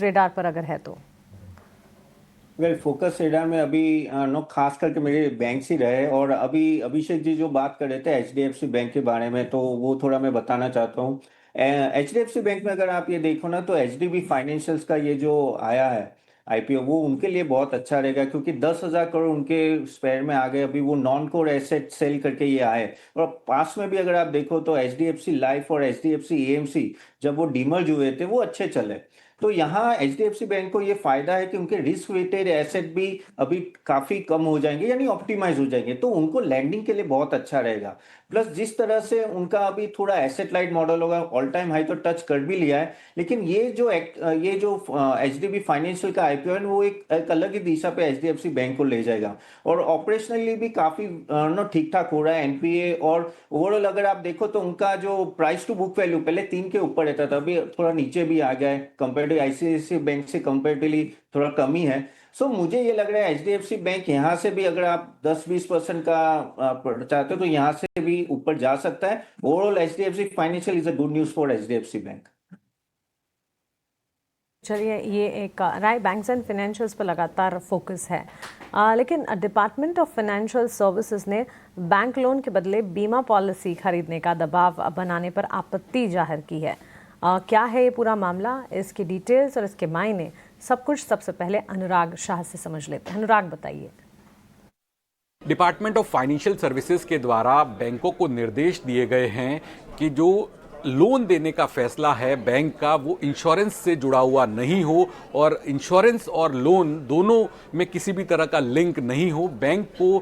Radar पर अगर है तो। वेल फोकस रेडार में अभी नो खास करके मेरे बैंक ही रहे। और अभी अभिषेक जी जो बात कर रहे थे एचडीएफसी बैंक के बारे में, तो वो थोड़ा मैं बताना चाहता हूँ। एचडीएफसी बैंक में अगर आप ये देखो ना, तो एचडीबी फाइनेंशियल्स का ये जो आया है आईपीओ, वो उनके लिए बहुत अच्छा रहेगा, क्योंकि 10,000 करोड़ उनके स्पेयर में आ गए। अभी वो नॉन कोर एसेट सेल करके ये आए। और पास में भी अगर आप देखो तो एचडीएफसी लाइफ और एचडीएफसी एएमसी जब वो डीमर्ज हुए थे वो अच्छे चले। तो यहाँ एचडीएफसी बैंक को ये फायदा है कि उनके रिस्क वेटेड एसेट भी अभी काफी कम हो जाएंगे, यानी ऑप्टिमाइज हो जाएंगे, तो उनको लैंडिंग के लिए बहुत अच्छा रहेगा। प्लस जिस तरह से उनका अभी थोड़ा एसेट लाइट मॉडल होगा, ऑल टाइम हाई तो टच कर भी लिया है, लेकिन ये जो एचडीबी फाइनेंशियल का आईपीओ है वो एक अलग ही दिशा पे एचडीएफसी बैंक को ले जाएगा। और ऑपरेशनली भी काफी नो ठीक ठाक हो रहा है एनपीए। और ओवरऑल अगर आप देखो तो उनका जो प्राइस टू बुक वैल्यू पहले 3 के ऊपर रहता था, अभी थोड़ा नीचे भी आ गया है, कंपेयर टू आईसीआईसी बैंक से कंपेरेटिवली थोड़ा कम ही है। सो मुझे ये लग रहा है एचडीएफसी बैंक यहाँ से भी अगर आप 10-20% का चाहते हो तो यहाँ से भी ऊपर जा सकता है। Overall HDFC financial is a good news for HDFC bank. चलिए, ये एक राय बैंक्स एंड फाइनेंशियल्स पर लगातार फोकस है। लेकिन डिपार्टमेंट ऑफ फाइनेंशियल सर्विसेज ने बैंक लोन के बदले बीमा पॉलिसी खरीदने का दबाव बनाने पर आपत्ति जाहिर की है। क्या है ये पूरा मामला, इसकी डिटेल्स और इसके मायने, सब कुछ सबसे पहले अनुराग शाह से समझ लेते हैं। अनुराग, बताइए। डिपार्टमेंट ऑफ फाइनेंशियल सर्विसेज के द्वारा बैंकों को निर्देश दिए गए हैं कि जो लोन देने का फैसला है बैंक का, वो इंश्योरेंस से जुड़ा हुआ नहीं हो और इंश्योरेंस और लोन दोनों में किसी भी तरह का लिंक नहीं हो। बैंक को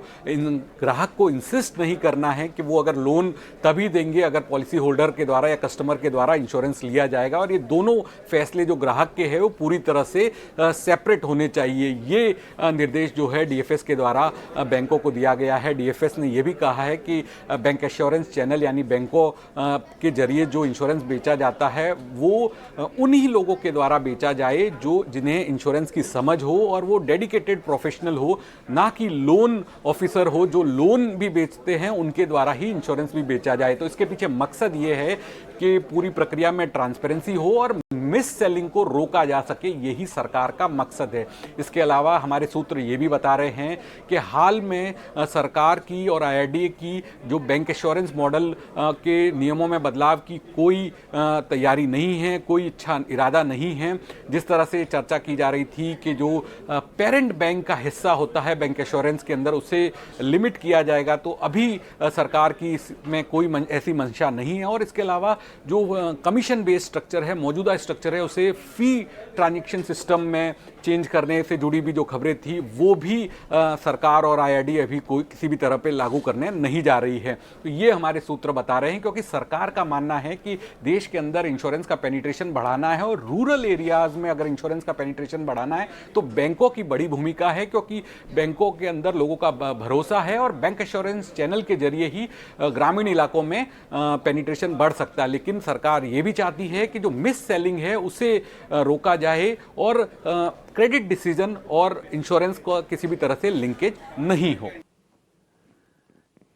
ग्राहक को इंसिस्ट नहीं करना है कि वो अगर लोन तभी देंगे अगर पॉलिसी होल्डर के द्वारा या कस्टमर के द्वारा इंश्योरेंस लिया जाएगा, और ये दोनों फैसले जो ग्राहक के हैं वो पूरी तरह से सेपरेट होने चाहिए। ये निर्देश जो है डीएफएस के द्वारा बैंकों को दिया गया है। डीएफएस ने यह भी कहा है कि बैंक एश्योरेंस चैनल यानी बैंकों के जरिए जो इंश्योरेंस बेचा जाता है वो उन्हीं लोगों के द्वारा बेचा जाए जो जिन्हें इंश्योरेंस की समझ हो और वो डेडिकेटेड प्रोफेशनल हो, ना कि लोन ऑफिसर हो जो लोन भी बेचते हैं उनके द्वारा ही इंश्योरेंस भी बेचा जाए। तो इसके पीछे मकसद ये है कि पूरी प्रक्रिया में ट्रांसपेरेंसी हो और मिस सेलिंग को रोका जा सके, यही सरकार का मकसद है। इसके अलावा हमारे सूत्र ये भी बता रहे हैं कि हाल में सरकार की और आईआरडीए की जो बैंक एश्योरेंस मॉडल के नियमों में बदलाव की कोई तैयारी नहीं है, कोई इच्छा इरादा नहीं है। जिस तरह से चर्चा की जा रही थी कि जो पेरेंट बैंक का हिस्सा होता है बैंक एश्योरेंस के अंदर उसे लिमिट किया जाएगा, तो अभी सरकार की इसमें कोई ऐसी मंशा नहीं है। और इसके अलावा जो कमीशन बेस्ड स्ट्रक्चर है, मौजूदा स्ट्रक्चर है, उसे फी ट्रांजैक्शन सिस्टम में चेंज करने से जुड़ी भी जो खबरें थी वो भी सरकार और आईआरडी अभी कोई किसी भी तरह पे लागू करने नहीं जा रही है। तो ये हमारे सूत्र बता रहे हैं, क्योंकि सरकार का मानना है कि देश के अंदर इंश्योरेंस का पेनिट्रेशन बढ़ाना है और रूरल एरियाज में अगर इंश्योरेंस का पेनिट्रेशन बढ़ाना है तो बैंकों की बड़ी भूमिका है, क्योंकि बैंकों के अंदर लोगों का भरोसा है और बैंक एश्योरेंस चैनल के जरिए ही ग्रामीण इलाकों में पेनिट्रेशन बढ़ सकता है। लेकिन सरकार ये भी चाहती है कि जो मिस सेलिंग है उसे रोका जाए और क्रेडिट डिसीजन और इंश्योरेंस को किसी भी तरह से लिंकेज नहीं हो।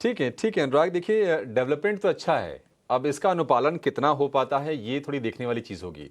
ठीक है अनुराग, देखिए डेवलपमेंट तो अच्छा है, अब इसका अनुपालन कितना हो पाता है ये थोड़ी देखने वाली चीज होगी।